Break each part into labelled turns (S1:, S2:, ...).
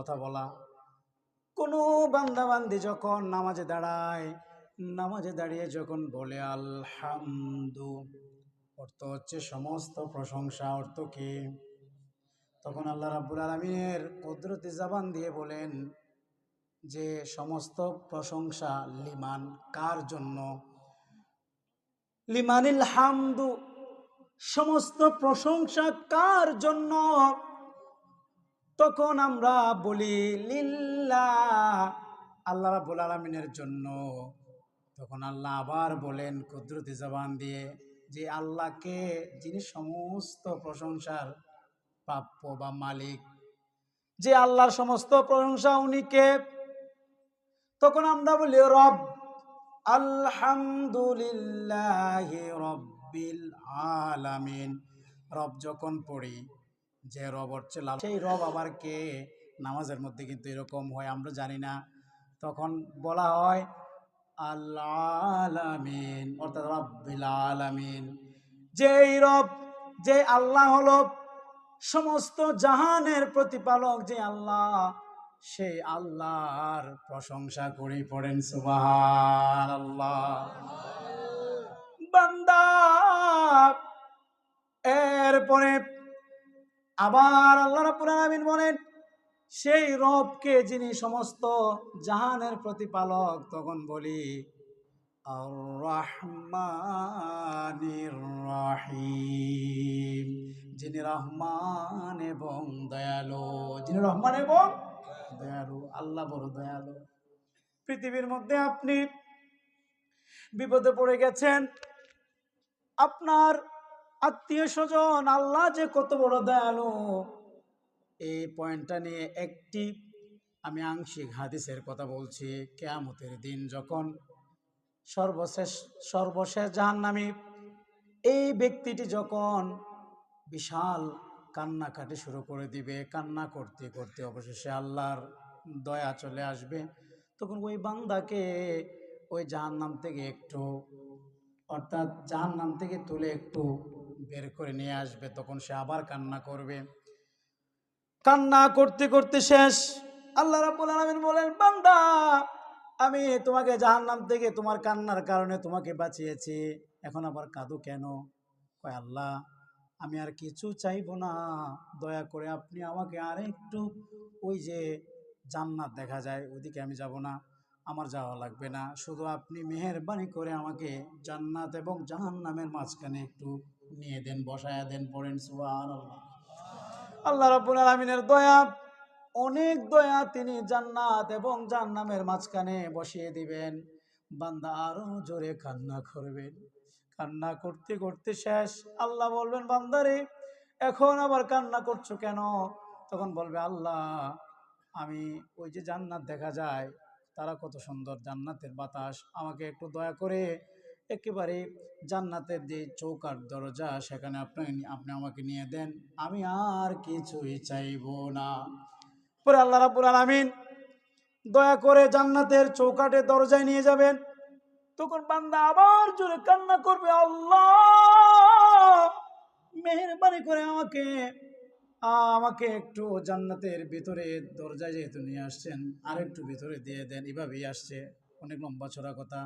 S1: কথা বলা। কোনো বান্দা বান্দি যখন নামাজে দাঁড়ায়, নামাজে দাঁড়িয়ে যখন বলে আলহামদু, অর্থ হচ্ছে সমস্ত প্রশংসা। অর্থ কি? তখন আল্লাহ রাব্বুল আলামিনের কুদরতি জবান দিয়ে বলেন যে সমস্ত প্রশংসা লিমান, কার জন্য? লিমানিল হামদু, সমস্ত প্রশংসা কার জন্য? তখন আমরা বলি লিল্লাহ, আল্লাহ রাব্বুল আলামিনের জন্য। তখন আল্লাহ আবার বলেন কুদরতি জবান দিয়ে যে আল্লাহকে, যিনি সমস্ত প্রশংসার প্রাপ্য বা মালিক, যে আল্লাহর সমস্ত প্রশংসা উনিকে। তখন আমরা বলি রব, আলহামদুলিল্লাহি রব্বিল আলামিন। রব যখন পড়ি, যে রব হচ্ছে সেই রব আবার কে? নামাজের মধ্যে কিন্তু এরকম হয়, আমরা জানি না। তখন বলা হয় আল আলামিন, অর্থাৎ রব্বিল আলামিন। যেই রব, যে আল্লাহ হলো সমস্ত জাহানের প্রতিপালক, যে আল্লাহ, সেই আল্লাহর প্রশংসা করি, পড়েন সুবহানাল্লাহ। বান্দা এরপরে আবার আল্লাহ রাব্বুল আলামিন বলেন সেই রবকে, যিনি সমস্ত জাহানের প্রতিপালক। তখন বলি আর রহমানির রহিম, যিনি রহমান এবং দয়ালু। যিনি রহমান এবং দয়ালু, আল্লাহ বড় দয়ালু। পৃথিবীর মধ্যে আপনি বিপদে পড়ে গেছেন, আপনার আত্মীয় স্বজন, আল্লাহ যে কত বড় দয়ালু, এই পয়েন্টটা নিয়ে একটি আমি আংশিক হাদিসের কথা বলছি। কিয়ামতের দিন যখন সর্বশেষ জাহান্নামী এই ব্যক্তিটি যখন বিশাল কান্নাকাটি শুরু করে দিবে, কান্না করতে করতে অবশেষে আল্লাহর দয়া চলে আসবে। তখন ওই বান্দাকে ওই জাহান্নাম থেকে একটু, অর্থাৎ জাহান্নাম থেকে তুলে একটু বের করে নিয়ে আসবে। তখন সে আবার কান্না করবে। কান্না করতে করতে শেষ। আল্লাহ রাব্বুল আলামিন বলেন বান্দা, আমি তোমাকে জাহান্নাম থেকে তোমার কান্নার কারণে তোমাকে বাঁচিয়েছি, এখন আবার কাঁদো কেন? কয় আল্লাহ, আমি আর কিছু চাইবো না, দয়া করে আপনি আমাকে আর একটু, ওই যে জান্নাত দেখা যায় ওদিকে আমি যাব না, আমার যাওয়া লাগবে না, শুধু আপনি মেহেরবানি করে আমাকে জান্নাত এবং জাহান্নামের মাঝখানে একটু নিয়ে দেন, বসায়া দেন, পড়েন সুবহানাল্লাহ। আল্লাহ রাব্বুল আলামিনের দয়া, অনেক দয়া, তিনি জান্নাত এবং জাহান্নামের মাঝখানে বসিয়ে দিবেন। বান্দা আরো জোরে কান্না করবেন। কান্না করতে করতে শেষ। আল্লাহ বলবেন বান্দারে, এখন আবার কান্না করছো কেন? তখন বলবে আল্লাহ, আমি ওই যে জান্নাত দেখা যায়, তারা কত সুন্দর, জান্নাতের বাতাস, আমাকে একটু দয়া করে একেবারে জান্নাতের যে চৌকাঠ দরজা, সেখানে আপনি আমাকে নিয়ে দেন, আমি আর কিছুই চাইবো না। পরে আল্লাহ রাব্বুল আলামিন দয়া করে জান্নাতের চৌকাঠের দরজায় নিয়ে যাবেন। তখন বান্দা আবার জোরে কান্না করবে, আল্লাহ মেহেরবানি করে আমাকে আমাকে একটু জান্নাতের ভিতরে, দরজায় যেহেতু নিয়ে আসছেন, আর একটু ভিতরে দিয়ে দেন। এভাবেই আসছে, অনেক লম্বা চড়া কথা।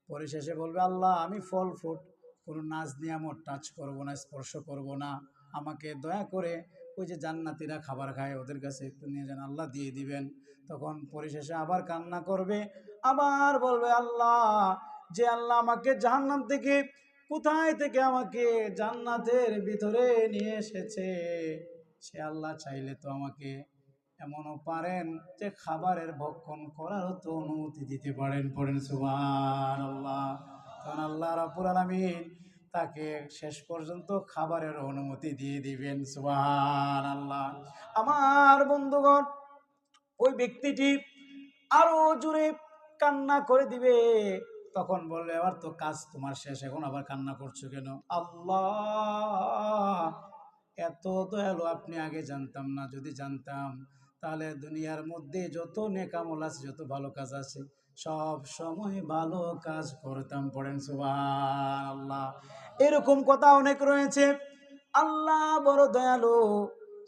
S1: পরিশেষে বলবে আল্লাহ, আমি ফল ফ্রুট কোনো নাজ নিয়ামত টাচ করবো না, স্পর্শ করব না, আমাকে দয়া করে ওই যে জান্নাতিরা খাবার খায় ওদের কাছে একটু নিয়ে যান, আল্লাহ দিয়ে দিবেন। তখন পরিশেষে আবার কান্না করবে, আবার বলবে আল্লাহ, যে আল্লাহ আমাকে জাহান্নাম থেকে, কোথায় থেকে আমাকে জান্নাতের ভিতরে নিয়ে এসেছে, সে আল্লাহ চাইলে তো আমাকে এমনও পারেন যে খাবারের ভক্ষণ করারও তো অনুমতি দিতে পারেন, পড়েন সুবহানাল্লাহ। তখন আল্লাহ রাব্বুল আলামিন তাকে শেষ পর্যন্ত খাবারের অনুমতি দিয়ে দিবেন, সুবহানাল্লাহ। আমার বন্ধুগণ, ওই ব্যক্তিটি আরো জোরে কান্না করে দিবে। তখন বলবে এবার তো কাজ তোমার শেষ, এখন আবার কান্না করছো কেন? আল্লাহ, এত দয়ালু আপনি আগে জানতাম না, যদি জানতাম তাহলে দুনিয়ার মধ্যে যত নেক আমল আছে, যত ভালো কাজ আছে, সব সময় ভালো কাজ করতাম, পড়েন সুবহানাল্লাহ। এরকম কথা অনেক রয়েছে। আল্লাহ বড় দয়ালু,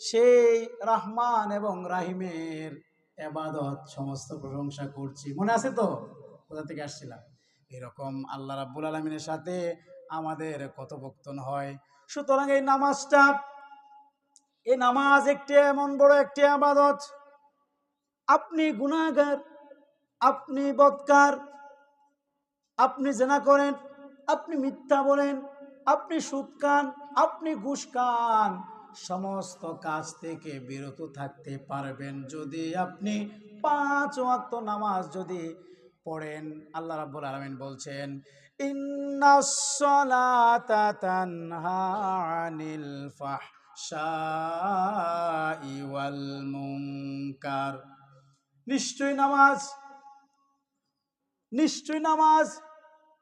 S1: সেই রহমান এবং রাহিমের ইবাদত সমস্ত প্রশংসা করছি। মনে আছে তো কোথা থেকে আসছিলাম? এরকম আল্লাহ রাব্বুল আলামিনের সাথে আমাদের কথোপকথন হয়। সুতরাং এই নামাজটা, এই নামাজ একটি এমন বড় একটি ইবাদত। আপনি গুনাহগার, আপনি বদকার, আপনি জেনা করেন, আপনি মিথ্যা বলেন, আপনি সুদ খান, আপনি ঘুষ খান, সমস্ত কাজ থেকে বিরত থাকতে পারবেন যদি আপনি 5 ওয়াক্ত নামাজ যদি পড়েন। আল্লাহ রাব্বুল আলামিন বলছেন, ইন্নাস সালাতা তানহা আনিল ফাহশাই ওয়াল মুনকার। নিশ্চয় নামাজ, নিশ্চয় নামাজ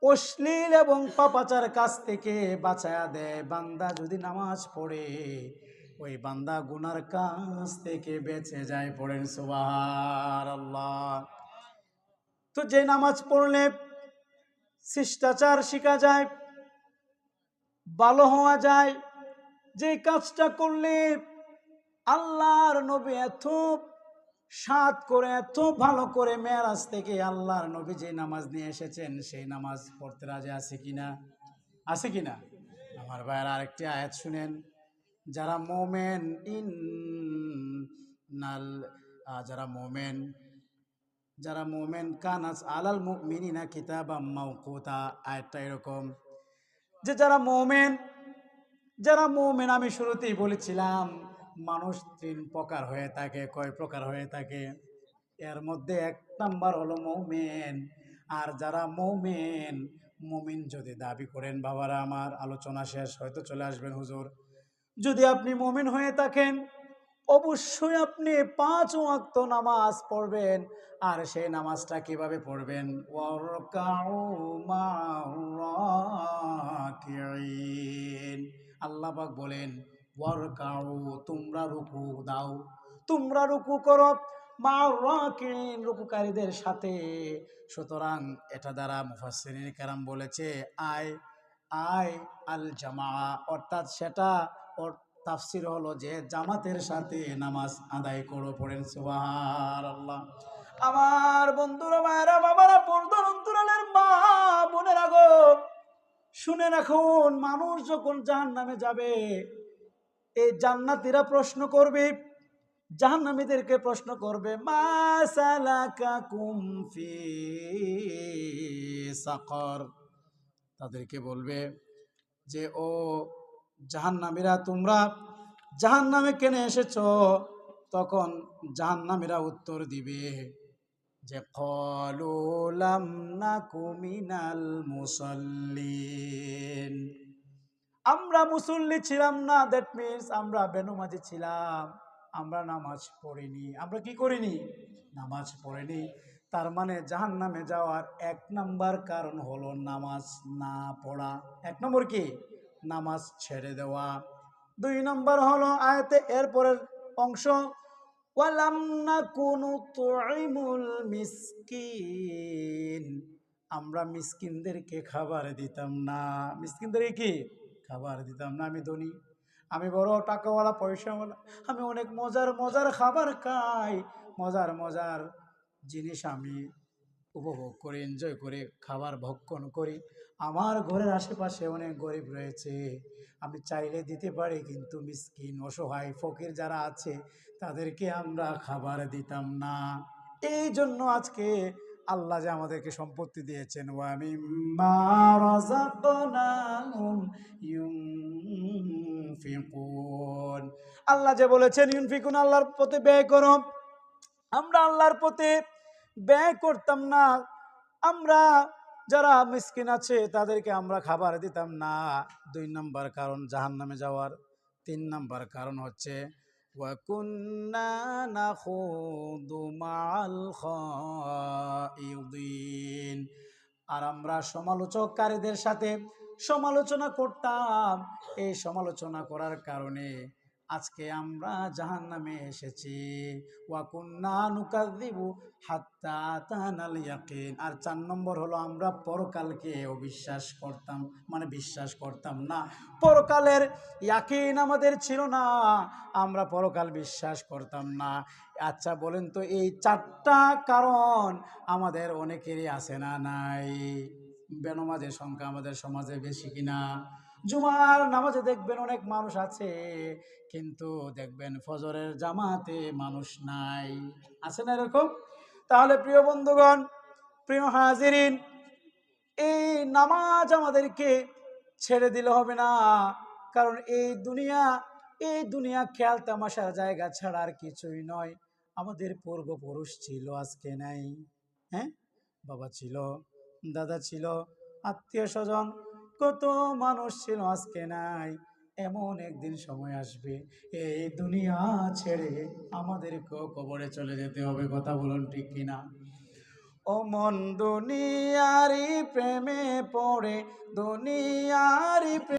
S1: অশ্লীল এবং পাপাচার কাজ থেকে বাঁচায়া দেয়। বান্দা যদি নামাজ পড়ে, ওই বান্দা গুনার কাজ থেকে বেঁচে যায়। পড়েন সুবহানাল্লাহ। তো যে নামাজ পড়লে শিষ্টাচার শিখা যায়, ভালো হওয়া যায়, যে কাজটা করলে আল্লাহর নবী এত সাত করে, এত ভালো করে মেরাজ থেকে আল্লাহর নবী যে নামাজ নিয়ে এসেছেন, সেই নামাজ পড়তে রাজি আছে কিনা? আছে কিনা? আমার ভাইয়ের আরেকটি আয়াত শুনেন, যারা মোমেন নাল যারা মোমেন, যারা মোমেন কানাস আলাল মুমিনিনা কিতাবাম মাওকুতা। আয়াতটা এরকম যে যারা মোমেন, যারা মোমেন, আমি শুরুতেই বলেছিলাম মানুষ 3 প্রকার হয়ে থাকে। কয় প্রকার হয়ে থাকে? এর মধ্যে 1 নাম্বার হলো মৌমেন। আর যারা মৌমেন, মুমিন যদি দাবি করেন, বাবারা আমার আলোচনা শেষ, হয়তো চলে আসবেন হুজুর, যদি আপনি মুমিন হয়ে থাকেন অবশ্যই আপনি 5 ওয়াক্ত নামাজ পড়বেন। আর সেই নামাজটা কিভাবে পড়বেন? ওয়ারকাউ মা'রাকিঈন। আল্লাহ পাক বলেন ওয়ারকাউ, তোমরা রুকু দাও, তোমরা রুকু করো, মা'রাকিঈন, রুকুকারীদের সাথে। সুতরাং এটা দ্বারা মুফাসসিরিন কেরাম বলেছে আয় আয় আল জামা, অর্থাৎ সেটা তাফসির হলো যে জামাতের সাথে নামাজ আদায় করো। পড়েন সুবহানাল্লাহ। আমার বন্ধুরা, মায়েরা, বাবারা, পর্দার অন্তরালের মা বোনেরা গো, শুনে রাখুন, মানুষ যখন জাহান্নামে যাবে, এই জান্নাতীরা প্রশ্ন করবে, জাহান্নামীদেরকে প্রশ্ন করবে, মা সালাকাকুম ফি সাকর। তাদেরকে বলবে যে ও জাহান্নামীরা, তোমরা জাহান্নামে কেন এসেছো? তখন জাহান্নামীরা উত্তর দিবে যে ক্বালু লাম নাকু মিনাল মুসাল্লিন, আমরা মুসল্লি ছিলাম না। দ্যাট মিনস আমরা বেনমাজি ছিলাম, আমরা নামাজ পড়িনি। আমরা কি করিনি? নামাজ পড়িনি। তার মানে জাহান্নামে যাওয়ার 1 নাম্বার কারণ হলো নামাজ না পড়া। 1 নম্বর কি? নামাজ ছেড়ে দেওয়া। 2 নম্বর হলো আয়াতে এরপরের অংশ, ওয়ালাম নাকুনু তুইমুল মিসকিন, আমরা মিসকিনদেরকে খাবার দিতাম না। মিসকিনদেরকে কি? খাবার দিতাম না। আমি ধনী, আমি বড় টাকাওয়ালা, পয়সাওয়ালা, আমি অনেক মজার মজার খাবার খাই, মজার মজার জিনিস আমি উপভোগ করি, এনজয় করে খাবার ভক্ষণ করি। আমার ঘরের আশেপাশে অনেক গরিব রয়েছে, আমি চাইলে দিতে পারি, কিন্তু মিসকিন, অসহায়, ফকির যারা আছে তাদেরকে আমরা খাবার দিতাম না। এই জন্য আজকে আল্লাহ যে আমাদেরকে সম্পত্তি দিয়েছেন, ওয়া মিম্মা রাযাকনাহুম ইউনফিকুন, আল্লাহ যে বলেছেন ইউনফিকুন, আল্লাহর পথে ব্যয় করো, আমরা আল্লাহর পথে ব্যয় করতাম না। আমরা যারা মিসকিন আছে তাদেরকে আমরা খাবার দিতাম না। 2 নম্বর কারণ জাহান্নামে যাওয়ার। 3 নম্বর কারণ হচ্ছে ওয়া কুন্না নাখুদু মাআল খাইদিন, আর আমরা সমালোচককারীদের সাথে সমালোচনা করতাম। এই সমালোচনা করার কারণে আজকে আমরা জাহান্নামে এসেছি। ওয়া কুন্না নুকাযযিবু হাত্তা আতানাল ইয়াকিন। আর 4 নম্বর হলো আমরা পরকালকে অবিশ্বাস করতাম, মানে বিশ্বাস করতাম না। পরকালের ইয়াকিন আমাদের ছিল না, আমরা পরকাল বিশ্বাস করতাম না। আচ্ছা বলেন তো, এই 4টা কারণ আমাদের অনেকেরই আছে না নাই? বেনামাজের সংখ্যা আমাদের সমাজে বেশি কিনা? জুমার নামাজে দেখবেন অনেক মানুষ আছে, কিন্তু দেখবেন ফজরের জামাতে মানুষ নাই। আছে না এরকম? তাহলে প্রিয় বন্ধুগণ, প্রিয় হাজিরিন, এই নামাজ আমাদেরকে ছেড়ে দিলে হবে না। কারণ এই দুনিয়া খেয়াল তামাশার জায়গা ছাড়া আর কিছুই নয়। আমাদের পূর্বপুরুষ ছিল, আজকে নাই। হ্যাঁ, বাবা ছিল, দাদা ছিল, আত্মীয় স্বজন কত মানুষ ছিল, আজকে নাই। এমন একদিন সময় আসবে, এই দুনিয়া ছেড়ে আমাদেরকেও কবরে চলে যেতে হবে। কথা বলুন ঠিক কিনা? ও মন দুনিয়ারি প্রেমে পড়ে, দুনিয়ারি